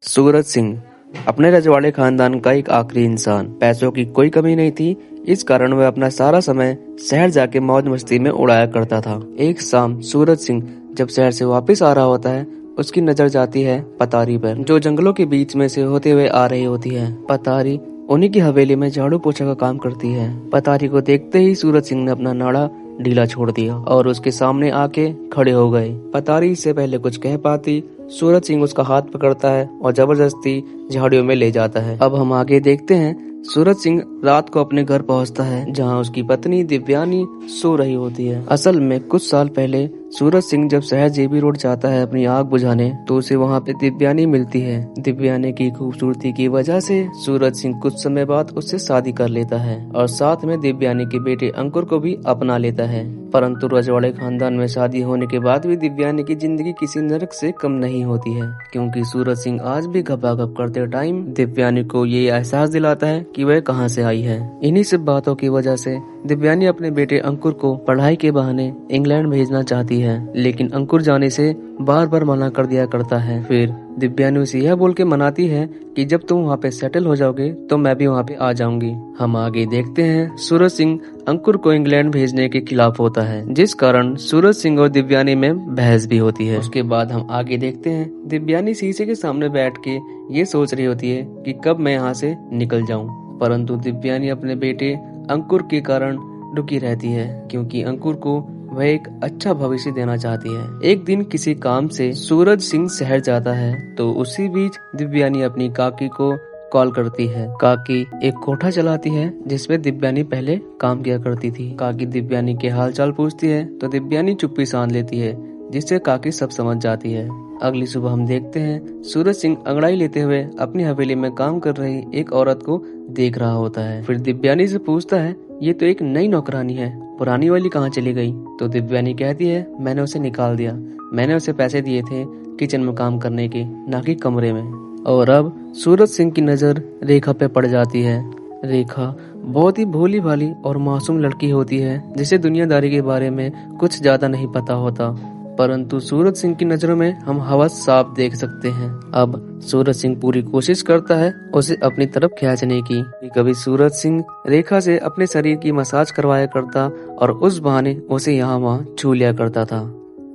सूरज सिंह अपने रजवाड़े खानदान का एक आखिरी इंसान। पैसों की कोई कमी नहीं थी, इस कारण वह अपना सारा समय शहर जाके मौज मस्ती में उड़ाया करता था। एक शाम सूरज सिंह जब शहर से वापस आ रहा होता है, उसकी नजर जाती है पतारी पर, जो जंगलों के बीच में से होते हुए आ रही होती है। पतारी उन्हीं की हवेली में झाड़ू पोछा का काम करती है। पतारी को देखते ही सूरज सिंह ने अपना नाड़ा ढीला छोड़ दिया और उसके सामने आके खड़े हो गए। पतारी इससे पहले कुछ कह पाती, सूरज सिंह उसका हाथ पकड़ता है और जबरदस्ती झाड़ियों में ले जाता है। अब हम आगे देखते हैं। सूरज सिंह रात को अपने घर पहुंचता है, जहां उसकी पत्नी दिव्यानी सो रही होती है। असल में कुछ साल पहले सूरज सिंह जब शहर जेबी रोड जाता है अपनी आग बुझाने, तो उसे वहां पे दिव्यानी मिलती है। दिव्यानी की खूबसूरती की वजह से सूरज सिंह कुछ समय बाद उससे शादी कर लेता है और साथ में दिव्यानी के बेटे अंकुर को भी अपना लेता है। परंतु रजवाड़े खानदान में शादी होने के बाद भी दिव्यानी की जिंदगी किसी नरक से कम नहीं होती है, क्योंकि सूरज सिंह आज भी घपाघप करते टाइम दिव्यानी को ये एहसास दिलाता है कि वह कहां से आई है। इन्हीं सब बातों की वजह से दिव्यानी अपने बेटे अंकुर को पढ़ाई के बहाने इंग्लैंड भेजना चाहती है, लेकिन अंकुर जाने से बार बार मना कर दिया करता है। फिर दिव्यानी उसे यह बोल के मनाती है कि जब तुम वहाँ पे सेटल हो जाओगे तो मैं भी वहाँ पे आ जाऊंगी। हम आगे देखते हैं। सूरज सिंह अंकुर को इंग्लैंड भेजने के खिलाफ होता है, जिस कारण सूरज सिंह और दिव्यानी में बहस भी होती है। उसके बाद हम आगे देखते हैं। दिव्यानी शीशे के सामने बैठ के ये सोच रही होती है कि कब मैं यहाँ से निकल जाऊं, परंतु दिव्यानी अपने बेटे अंकुर के कारण रुकी रहती है, क्योंकि अंकुर को वह एक अच्छा भविष्य देना चाहती है। एक दिन किसी काम से सूरज सिंह शहर जाता है, तो उसी बीच दिव्यानी अपनी काकी को कॉल करती है। काकी एक कोठा चलाती है जिसमें दिव्यानी पहले काम किया करती थी। काकी दिव्यानी के हालचाल पूछती है तो दिव्यानी चुप्पी साध लेती है, जिससे काकी सब समझ जाती है। अगली सुबह हम देखते हैं सूरज सिंह अंगड़ाई लेते हुए अपनी हवेली में काम कर रही एक औरत को देख रहा होता है। फिर दिव्यानी से पूछता है, ये तो एक नई नौकरानी है, पुरानी वाली कहाँ चली गई? तो दिव्यानी कहती है, मैंने उसे निकाल दिया, मैंने उसे पैसे दिए थे किचन में काम करने के, ना कि कमरे में। और अब सूरज सिंह की नजर रेखा पे पड़ जाती है। रेखा बहुत ही भोली भाली और मासूम लड़की होती है, जिसे दुनियादारी के बारे में कुछ ज्यादा नहीं पता होता, परंतु सूरज सिंह की नजरों में हम हवस साफ देख सकते हैं। अब सूरज सिंह पूरी कोशिश करता है उसे अपनी तरफ खींचने की। कभी सूरज सिंह रेखा से अपने शरीर की मसाज करवाया करता और उस बहाने उसे यहाँ वहाँ छू लिया करता था,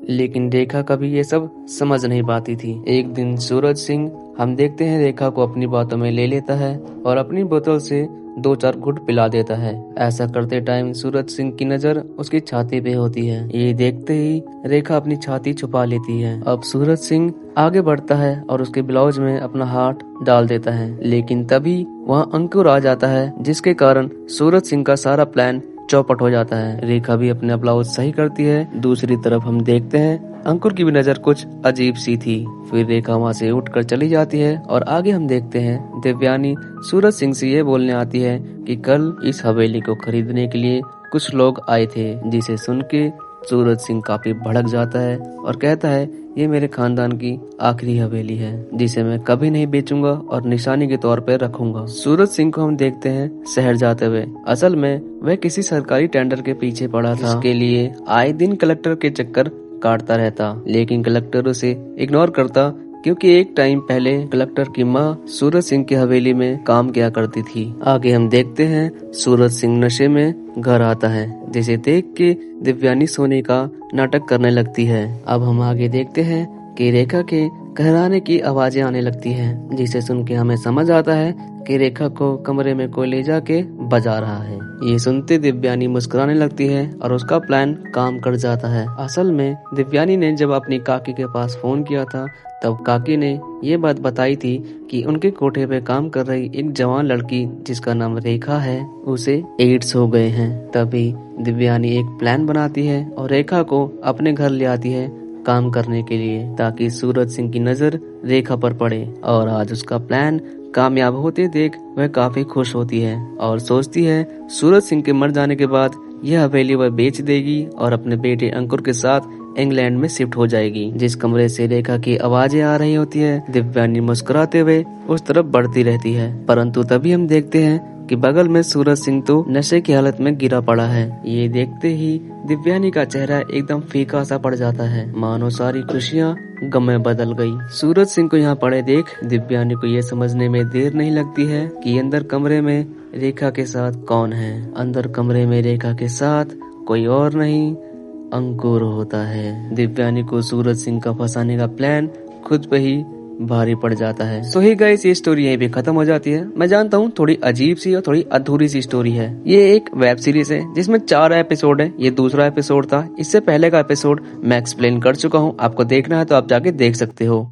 लेकिन रेखा कभी ये सब समझ नहीं पाती थी। एक दिन सूरज सिंह हम देखते हैं रेखा को अपनी बातों में ले लेता है और अपनी बोतल से 2-4 घुट पिला देता है। ऐसा करते टाइम सूरज सिंह की नजर उसकी छाती पे होती है। ये देखते ही रेखा अपनी छाती छुपा लेती है। अब सूरज सिंह आगे बढ़ता है और उसके ब्लाउज में अपना हाथ डाल देता है, लेकिन तभी वहाँ अंकुर आ जाता है, जिसके कारण सूरज सिंह का सारा प्लान चौपट हो जाता है। रेखा भी अपना ब्लाउज सही करती है। दूसरी तरफ हम देखते हैं अंकुर की भी नजर कुछ अजीब सी थी। फिर रेखा वहाँ से उठकर चली जाती है और आगे हम देखते हैं दिव्यानी सूरज सिंह से ये बोलने आती है कि कल इस हवेली को खरीदने के लिए कुछ लोग आए थे, जिसे सुन के सूरज सिंह काफी भड़क जाता है और कहता है, ये मेरे खानदान की आखिरी हवेली है, जिसे मैं कभी नहीं बेचूंगा और निशानी के तौर पर रखूंगा। सूरज सिंह को हम देखते हैं शहर जाते हुए। असल में वह किसी सरकारी टेंडर के पीछे पड़ा था, जिसके लिए आए दिन कलेक्टर के चक्कर काटता रहता, लेकिन कलेक्टर उसे इग्नोर करता, क्योंकि एक टाइम पहले कलेक्टर की माँ सूरज सिंह की हवेली में काम किया करती थी। आगे हम देखते हैं सूरज सिंह नशे में घर आता है, जिसे देख के दिव्यानी सोने का नाटक करने लगती है। अब हम आगे देखते हैं कि रेखा के कहराने की आवाजें आने लगती हैं, जिसे सुन के हमें समझ आता है कि रेखा को कमरे में कोई ले जाके बजा रहा है। ये सुनते दिव्यानी मुस्कुराने लगती है और उसका प्लान काम कर जाता है। असल में दिव्यानी ने जब अपनी काकी के पास फोन किया था, तब काकी ने ये बात बताई थी कि उनके कोठे पे काम कर रही एक जवान लड़की, जिसका नाम रेखा है, उसे एड्स हो गए हैं। तभी दिव्यानी एक प्लान बनाती है और रेखा को अपने घर ले आती है काम करने के लिए, ताकि सूरज सिंह की नजर रेखा पर पड़े। और आज उसका प्लान कामयाब होते देख वह काफी खुश होती है और सोचती है सूरज सिंह के मर जाने के बाद यह हवेली वह बेच देगी और अपने बेटे अंकुर के साथ इंग्लैंड में शिफ्ट हो जाएगी। जिस कमरे से रेखा की आवाजें आ रही होती है, दिव्यानी मुस्कुराते हुए उस तरफ बढ़ती रहती है, परंतु तभी हम देखते हैं कि बगल में सूरज सिंह तो नशे की हालत में गिरा पड़ा है। ये देखते ही दिव्यानी का चेहरा एकदम फीका सा पड़ जाता है, मानो सारी खुशियाँ गम में बदल गई। सूरज सिंह को यहाँ पड़े देख दिव्यानी को ये समझने में देर नहीं लगती है कि अंदर कमरे में रेखा के साथ कौन है। अंदर कमरे में रेखा के साथ कोई और नहीं, अंकुर होता है। दिव्यानी को सूरज सिंह का फंसाने का प्लान खुद पे ही भारी पड़ जाता है। सो ही गाइस, ये स्टोरी यहीं पे खत्म हो जाती है। मैं जानता हूँ थोड़ी अजीब सी और थोड़ी अधूरी सी स्टोरी है। ये एक वेब सीरीज है जिसमें 4 एपिसोड है। ये दूसरा एपिसोड था। इससे पहले का एपिसोड मैं एक्सप्लेन कर चुका हूँ। आपको देखना है तो आप जाके देख सकते हो।